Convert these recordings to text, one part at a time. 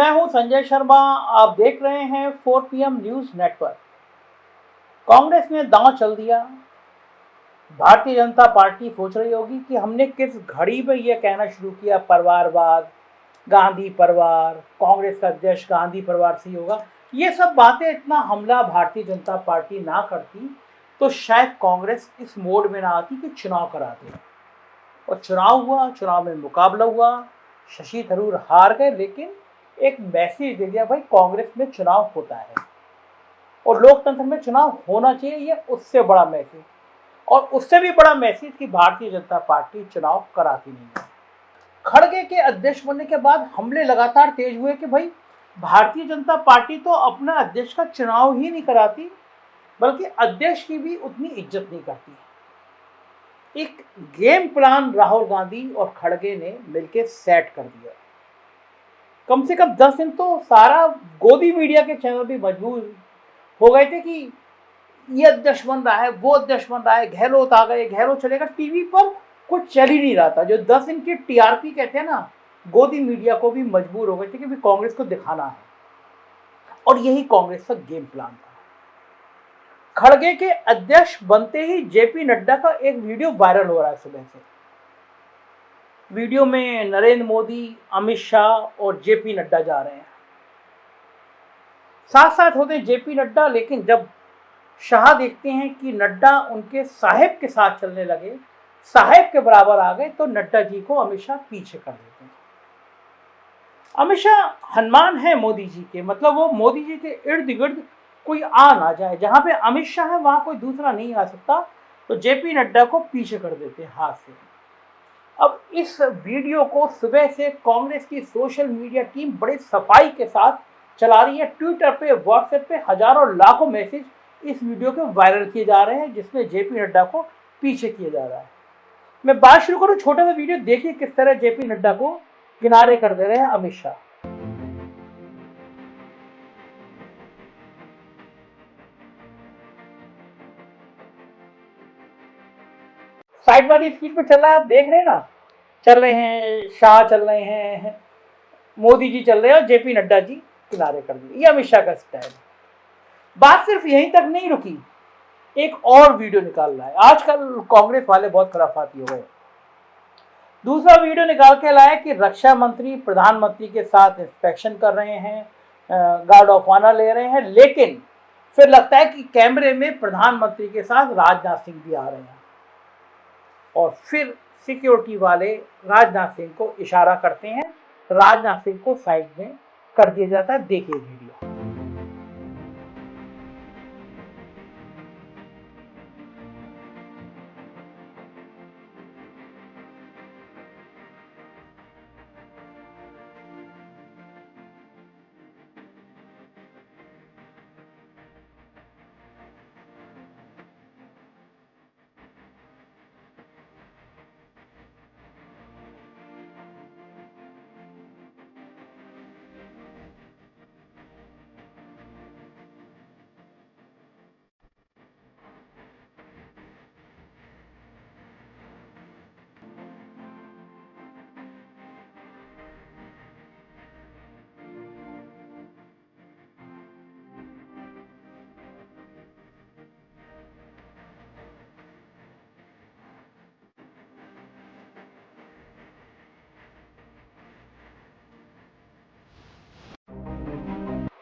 मैं हूं संजय शर्मा। आप देख रहे हैं 4 PM न्यूज नेटवर्क। कांग्रेस ने दांव चल दिया। भारतीय जनता पार्टी सोच रही होगी कि हमने किस घड़ी में यह कहना शुरू किया परिवारवाद, गांधी परिवार, कांग्रेस का अध्यक्ष गांधी परिवार से ही होगा। ये सब बातें इतना हमला भारतीय जनता पार्टी ना करती तो शायद कांग्रेस इस मोड में ना आती कि चुनाव करा दे। और चुनाव हुआ, चुनाव में मुकाबला हुआ, शशि थरूर हार गए, लेकिन एक मैसेज दे दिया, भाई कांग्रेस में चुनाव होता है और लोकतंत्र में चुनाव होना चाहिए। ये उससे बड़ा मैसेज, और उससे भी बड़ा मैसेज कि भारतीय जनता पार्टी चुनाव कराती नहीं है। खड़गे के अध्यक्ष बनने के बाद हमले लगातार तेज हुए कि भाई भारतीय जनता पार्टी तो अपना अध्यक्ष का चुनाव ही नहीं कराती, बल्कि अध्यक्ष की भी उतनी इज्जत नहीं करती। एक गेम प्लान राहुल गांधी और खड़गे ने मिलकर सेट कर दिया। कम से कम 10 दिन तो सारा गोदी मीडिया के चैनल भी मजबूर हो गए थे कि ये अध्यक्ष बन रहा है, वो अध्यक्ष बन रहा है, गहलोत आ गए, गहलोत चलेगा। टीवी पर कुछ चल ही नहीं रहा था। जो 10 दिन की टीआरपी कहते हैं ना, गोदी मीडिया को भी मजबूर हो गए थे कि भी कांग्रेस को दिखाना है। और यही कांग्रेस का गेम प्लान था। खड़गे के अध्यक्ष बनते ही जेपी नड्डा का एक वीडियो वायरल हो रहा है सुबह से। वीडियो में नरेंद्र मोदी, अमित शाह और जेपी नड्डा जा रहे हैं। साथ साथ होते जेपी नड्डा, लेकिन जब शाह देखते हैं कि नड्डा उनके साहेब के साथ चलने लगे, साहेब के बराबर आ गए, तो नड्डा जी को अमित शाह पीछे कर देते हैं। अमित शाह हनुमान है मोदी जी के, मतलब वो मोदी जी के इर्द गिर्द कोई आ ना जाए। जहां पे अमित शाह है वहां कोई दूसरा नहीं आ सकता, तो जेपी नड्डा को पीछे कर देते हैं हाथ से। अब इस वीडियो को सुबह से कांग्रेस की सोशल मीडिया टीम बड़े सफाई के साथ चला रही है। ट्विटर पे, व्हाट्सएप पे हजारों लाखों मैसेज इस वीडियो के वायरल किए जा रहे हैं, जिसमें जेपी नड्डा को पीछे किया जा रहा है। मैं बात शुरू करूं, छोटा सा वीडियो देखिए किस तरह जेपी नड्डा को किनारे कर दे रहे हैं अमित शाह। साइड वाली स्पीड पे चल रहा है, आप देख रहे हैं ना, चल रहे हैं, शाह चल रहे हैं, मोदी जी चल रहे हैं और जेपी नड्डा जी किनारे कर दिए। ये अमित शाह का स्टाइल। बात सिर्फ यहीं तक नहीं रुकी, एक और वीडियो निकाल रहा है। आजकल कांग्रेस वाले बहुत खराफाती हो गए। दूसरा वीडियो निकाल के लाया कि रक्षा मंत्री प्रधानमंत्री के साथ इंस्पेक्शन कर रहे हैं, गार्ड ऑफ ऑनर ले रहे हैं, लेकिन फिर लगता है कि कैमरे में प्रधानमंत्री के साथ राजनाथ सिंह भी आ रहे हैं। और फिर सिक्योरिटी वाले राजनाथ सिंह को इशारा करते हैं, राजनाथ सिंह को साइड में कर दिया जाता है। देखिए वीडियो।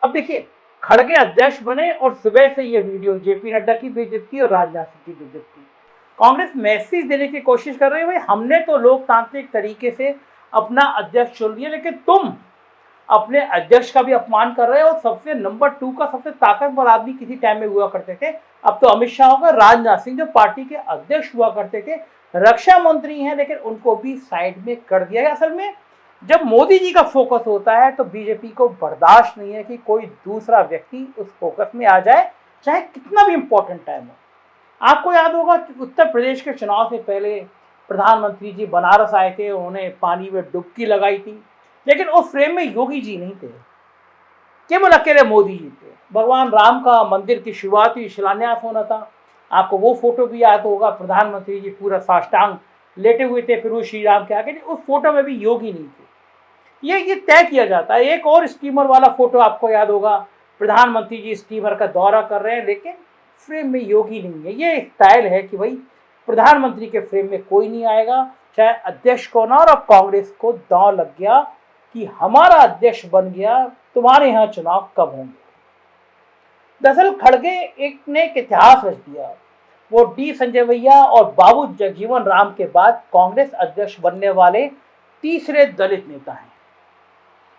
अब देखिए, खड़गे अध्यक्ष बने और सुबह से ये वीडियो जेपी नड्डा की बेइज्जती और राजनाथ सिंह की बेइज्जती। कांग्रेस मैसेज देने की कोशिश कर रही है, भाई हमने तो लोकतांत्रिक तरीके से अपना अध्यक्ष चुन लिया, लेकिन तुम अपने अध्यक्ष का भी अपमान कर रहे हो। सबसे नंबर 2 का सबसे ताकतवर आदमी किसी टाइम में हुआ करते थे, अब तो अमित शाह होगा। राजनाथ सिंह जो पार्टी के अध्यक्ष हुआ करते थे, रक्षा मंत्री हैं, लेकिन उनको भी साइड में कर दिया गया। असल में जब मोदी जी का फोकस होता है तो बीजेपी को बर्दाश्त नहीं है कि कोई दूसरा व्यक्ति उस फोकस में आ जाए, चाहे कितना भी इंपॉर्टेंट टाइम हो। आपको याद होगा उत्तर प्रदेश के चुनाव से पहले प्रधानमंत्री जी बनारस आए थे, उन्होंने पानी में डुबकी लगाई थी, लेकिन उस फ्रेम में योगी जी नहीं थे, केवल अकेले मोदी जी थे। भगवान राम का मंदिर की शुरुआत हुई, शिलान्यास होना था। आपको वो फोटो भी याद होगा, प्रधानमंत्री जी पूरा साष्टांग लेटे हुए थे, फिर वो श्री राम के आगे। उस फोटो में भी योगी नहीं थे। ये तय किया जाता है। एक और स्टीमर वाला फोटो आपको याद होगा, प्रधानमंत्री जी स्टीमर का दौरा कर रहे हैं, लेकिन फ्रेम में योगी नहीं है। ये स्टाइल है कि भाई प्रधानमंत्री के फ्रेम में कोई नहीं आएगा, चाहे अध्यक्ष को ना। और अब कांग्रेस को दांव लग गया कि हमारा अध्यक्ष बन गया, तुम्हारे यहाँ चुनाव कब होंगे। दरअसल खड़गे ने एक इतिहास रच दिया। वो डी संजय भैया और बाबू जगजीवन राम के बाद कांग्रेस अध्यक्ष बनने वाले तीसरे दलित नेता हैं,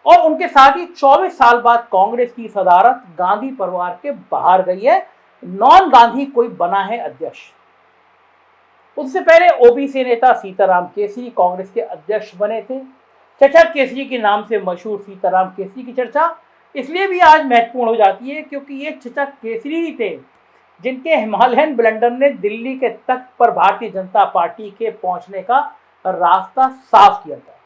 और उनके साथ ही 24 साल बाद कांग्रेस की सदारत गांधी परिवार के बाहर गई है। नॉन गांधी कोई बना है अध्यक्ष। उससे पहले ओबीसी नेता सीताराम केसरी कांग्रेस के अध्यक्ष बने थे। चचा केसरी के नाम से मशहूर सीताराम केसरी की चर्चा इसलिए भी आज महत्वपूर्ण हो जाती है क्योंकि ये चचा केसरी ही थे जिनके हिमालयन ब्लंडर ने दिल्ली के तख्त पर भारतीय जनता पार्टी के पहुंचने का रास्ता साफ किया था।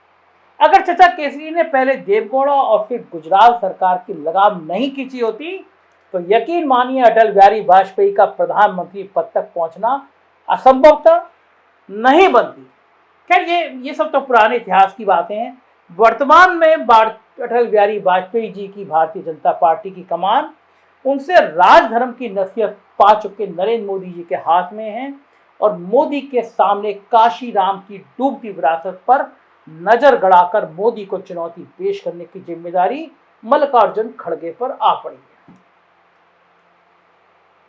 अगर चचा केसरी ने पहले देवगौड़ा और फिर गुजरात सरकार की लगाम नहीं खींची होती तो यकीन मानिए अटल बिहारी वाजपेयी का प्रधानमंत्री पद तक पहुंचना असंभवतः नहीं बनती। खैर ये सब तो पुराने इतिहास की बातें हैं। वर्तमान में अटल बिहारी वाजपेयी जी की भारतीय जनता पार्टी की कमान उनसे राजधर्म की नसीहत पा चुके नरेंद्र मोदी जी के हाथ में है, और मोदी के सामने काशी राम की डूबती विरासत पर नजर गड़ाकर मोदी को चुनौती पेश करने की जिम्मेदारी मल्लिकार्जुन खड़गे पर आ पड़ी है।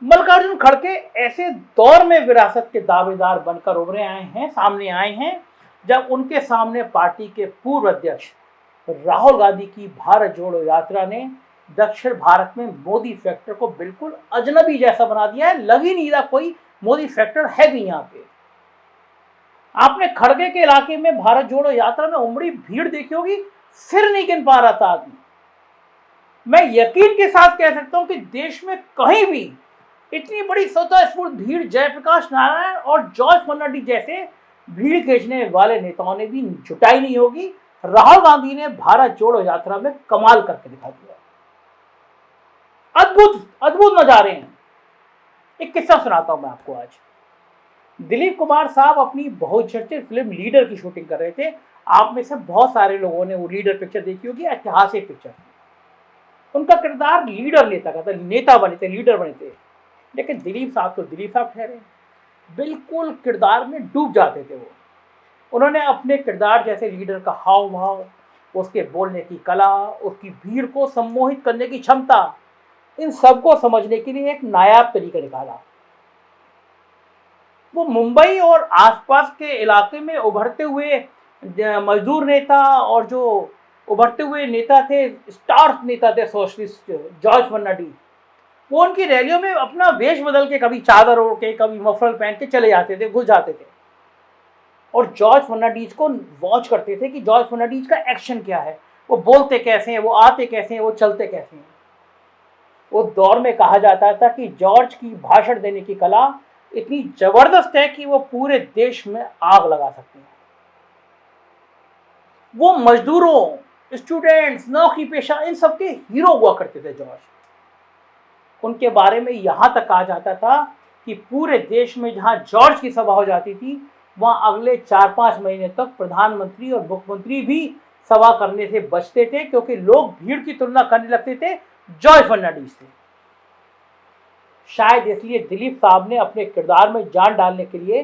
मल्लिकार्जुन खड़गे ऐसे दौर में विरासत के दावेदार बनकर सामने आए हैं जब उनके सामने पार्टी के पूर्व अध्यक्ष राहुल गांधी की भारत जोड़ो यात्रा ने दक्षिण भारत में मोदी फैक्टर को बिल्कुल अजनबी जैसा बना दिया है। लग ही नहीं रहा कोई मोदी फैक्टर है भी यहाँ पे। आपने खड़गे के इलाके में भारत जोड़ो यात्रा में उमड़ी भीड़ देखी होगी, सिर नहीं गिन पा रहा था आदमी। मैं यकीन के साथ कह सकता हूं कि देश में कहीं भी इतनी बड़ी स्वतःस्फूर्त भीड़ जयप्रकाश नारायण और जॉर्ज फर्नांडिस जैसे भीड़ खींचने वाले नेताओं ने भी जुटाई नहीं होगी। राहुल गांधी ने भारत जोड़ो यात्रा में कमाल करके दिखा दिया। अद्भुत नजारे हैं। एक किस्सा सुनाता हूं मैं आपको। आज दिलीप कुमार साहब अपनी बहुचर्चित फिल्म लीडर की शूटिंग कर रहे थे। आप में से बहुत सारे लोगों ने वो लीडर पिक्चर देखी होगी, ऐतिहासिक पिक्चर। उनका किरदार लीडर नेता का था, नेता बने थे, लीडर बने थे। लेकिन दिलीप साहब तो दिलीप साहब ठहरे, बिल्कुल किरदार में डूब जाते थे वो। उन्होंने अपने किरदार जैसे लीडर का हाव भाव, उसके बोलने की कला, उसकी भीड़ को सम्मोहित करने की क्षमता, इन सबको समझने के लिए एक नायाब तरीका निकाला। वो मुंबई और आसपास के इलाके में उभरते हुए मजदूर नेता और जो उभरते हुए नेता थे, स्टार नेता थे सोशलिस्ट जॉर्ज फर्नांडिस, वो उनकी रैलियों में अपना वेश बदल के कभी चादर ओढ़ के कभी मफलर पहन के चले जाते थे, घुस जाते थे, और जॉर्ज फर्नांडिस को वॉच करते थे कि जॉर्ज फर्नांडिस का एक्शन क्या है, वो बोलते कैसे हैं, वो आते कैसे हैं, वो चलते कैसे हैं। उस दौर में कहा जाता था कि जॉर्ज की भाषण देने की कला इतनी जबरदस्त है कि वो पूरे देश में आग लगा सकते हैं। वो मजदूरों, स्टूडेंट्स, नौकरी पेशा, इन सबके हीरो हुआ करते थे जॉर्ज। उनके बारे में यहां तक कहा जाता था कि पूरे देश में जहां जॉर्ज की सभा हो जाती थी वहां अगले 4-5 महीने तक प्रधानमंत्री और मुख्यमंत्री भी सभा करने से बचते थे, क्योंकि लोग भीड़ की तुलना करने लगते थे जॉर्ज फर्नांडिस से। शायद इसलिए दिलीप साहब ने अपने किरदार में जान डालने के लिए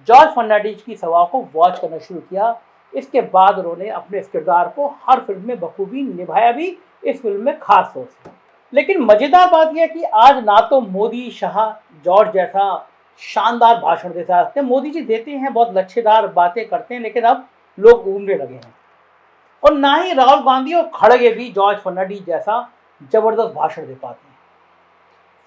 जॉर्ज फर्नांडिस की सभा को वॉच करना शुरू किया। इसके बाद उन्होंने अपने इस किरदार को हर फिल्म में बखूबी निभाया भी, इस फिल्म में खास तौर से। लेकिन मजेदार बात यह कि आज ना तो मोदी शाह जॉर्ज जैसा शानदार भाषण दे सकते हैं। मोदी जी देते हैं, बहुत लच्छेदार बातें करते हैं, लेकिन अब लोग ऊमने लगे हैं। और ना ही राहुल गांधी और खड़गे भी जॉर्ज फर्नांडिस जैसा जबरदस्त भाषण दे पाते हैं।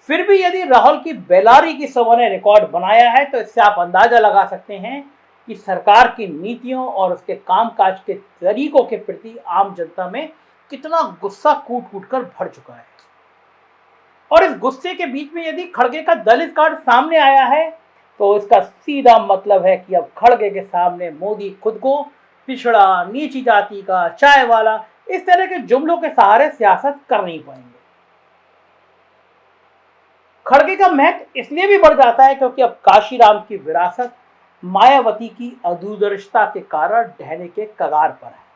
फिर भी यदि राहुल की बेलारी की सभा ने रिकॉर्ड बनाया है तो इससे आप अंदाजा लगा सकते हैं कि सरकार की नीतियों और उसके कामकाज के तरीकों के प्रति आम जनता में कितना गुस्सा कूट कूट कर भर चुका है। और इस गुस्से के बीच में यदि खड़गे का दलित कार्ड सामने आया है तो इसका सीधा मतलब है कि अब खड़गे के सामने मोदी खुद को पिछड़ा, नीची जाति का, चाय वाला, इस तरह के जुमलों के सहारे सियासत कर नहीं पाएंगे। खड़गे का महत्व इसलिए भी बढ़ जाता है क्योंकि अब काशीराम की विरासत मायावती की अदूरदर्शिता के कारण ढहने के कगार पर है।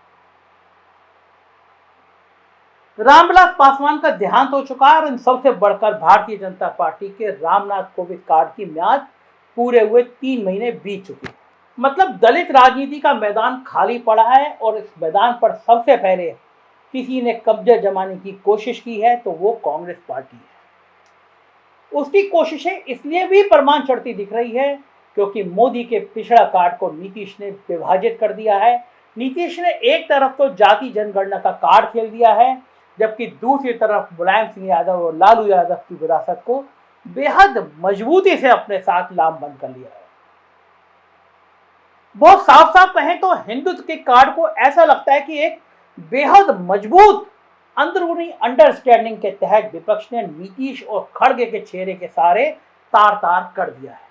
रामविलास पासवान का देहांत हो चुका है और इन सबसे बढ़कर भारतीय जनता पार्टी के रामनाथ कोविंद कार्ड की म्याद पूरे हुए 3 महीने बीत चुके हैं। मतलब दलित राजनीति का मैदान खाली पड़ा है और इस मैदान पर सबसे पहले किसी ने कब्जा जमाने की कोशिश की है तो वो कांग्रेस पार्टी है। उसकी कोशिशें इसलिए भी परवान चढ़ती दिख रही है क्योंकि मोदी के पिछड़ा कार्ड को नीतीश ने विभाजित कर दिया है। नीतीश ने एक तरफ तो जाति जनगणना का कार्ड खेल दिया है, जबकि दूसरी तरफ मुलायम सिंह यादव और लालू यादव की विरासत को बेहद मजबूती से अपने साथ लामबंद कर लिया है। बहुत साफ साफ कहें तो हिंदुत्व के कार्ड को ऐसा लगता है कि एक बेहद मजबूत अंदरूनी अंडरस्टैंडिंग के तहत विपक्ष ने नीतीश और खड़गे के चेहरे के सारे तार तार कर दिया है।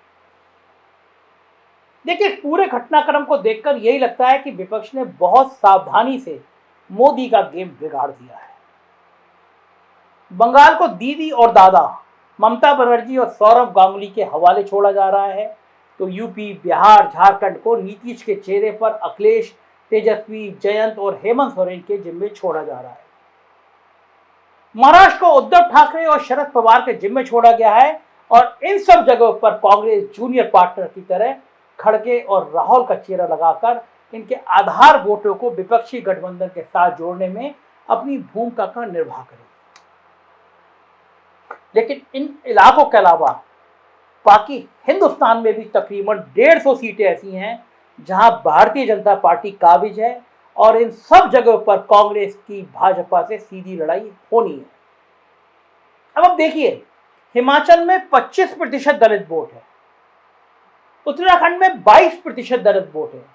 देखिए, पूरे घटनाक्रम को देखकर यही लगता है कि विपक्ष ने बहुत सावधानी से मोदी का गेम बिगाड़ दिया है। बंगाल को दीदी और दादा ममता बनर्जी और सौरभ गांगुली के हवाले छोड़ा जा रहा है, तो यूपी, बिहार, झारखंड को नीतीश के चेहरे पर अखिलेश, तेजस्वी, जयंत और हेमंत सोरेन के जिम्मे छोड़ा जा रहा है। महाराष्ट्र को उद्धव ठाकरे और शरद पवार के जिम्मे छोड़ा गया है और इन सब जगहों पर कांग्रेस जूनियर पार्टनर की तरह खड़गे और राहुल का चेहरा लगाकर इनके आधार वोटों को विपक्षी गठबंधन के साथ जोड़ने में अपनी भूमिका का निर्वाह करेगी। लेकिन इन इलाकों के अलावा बाकी हिंदुस्तान में भी तकरीबन 150 सीटें ऐसी हैं जहां भारतीय जनता पार्टी काबिज है और इन सब जगहों पर कांग्रेस की भाजपा से सीधी लड़ाई होनी है। अब देखिए, हिमाचल में 25% दलित वोट है, उत्तराखंड में 22% दलित वोट है।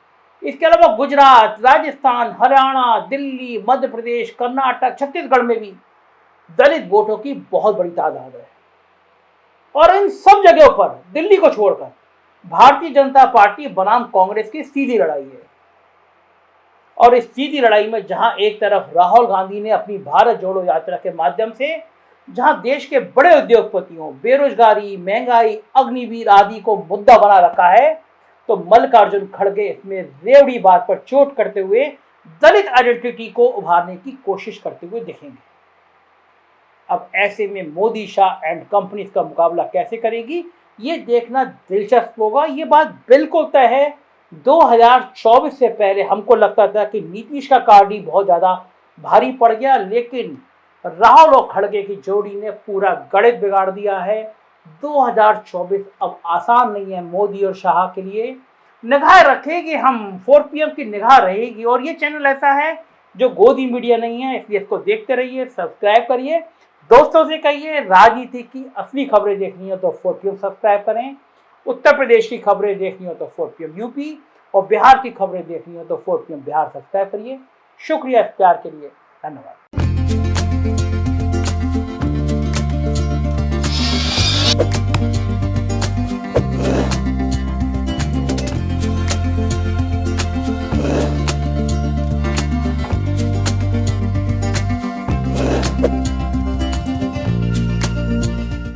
इसके अलावा गुजरात, राजस्थान, हरियाणा, दिल्ली, मध्य प्रदेश, कर्नाटक, छत्तीसगढ़ में भी दलित वोटों की बहुत बड़ी तादाद है और इन सब जगहों पर दिल्ली को छोड़कर भारतीय जनता पार्टी बनाम कांग्रेस की सीधी लड़ाई है। और इस सीधी लड़ाई में जहां एक तरफ राहुल गांधी ने अपनी भारत जोड़ो यात्रा के माध्यम से जहां देश के बड़े उद्योगपतियों, बेरोजगारी, महंगाई, अग्निवीर आदि को मुद्दा बना रखा है, तो मल्लिकार्जुन खड़गे इसमें रेवड़ी बात पर चोट करते हुए दलित आइडेंटिटी को उभारने की कोशिश करते हुए दिखेंगे। अब ऐसे में मोदी, शाह एंड कंपनीज का मुकाबला कैसे करेगी, ये देखना दिलचस्प होगा। ये बात बिल्कुल तय है। 2024 से पहले हमको लगता था कि नीतीश का कार्ड ही बहुत ज़्यादा भारी पड़ गया, लेकिन राहुल और खड़गे की जोड़ी ने पूरा गणित बिगाड़ दिया है। 2024 अब आसान नहीं है मोदी और शाह के लिए। निगाह रखेगी हम, 4 PM की निगाह रहेगी। और ये चैनल ऐसा है जो गोदी मीडिया नहीं है, इसलिए इसको देखते रहिए, सब्सक्राइब करिए, दोस्तों से कहिए। राजनीति की असली खबरें देखनी हो तो 4 PM सब्सक्राइब करें, उत्तर प्रदेश की खबरें देखनी हो तो 4 PM यूपी और बिहार की खबरें देखनी हो तो 4 PM बिहार सब्सक्राइब करिए। शुक्रिया इस प्यार के लिए, धन्यवाद।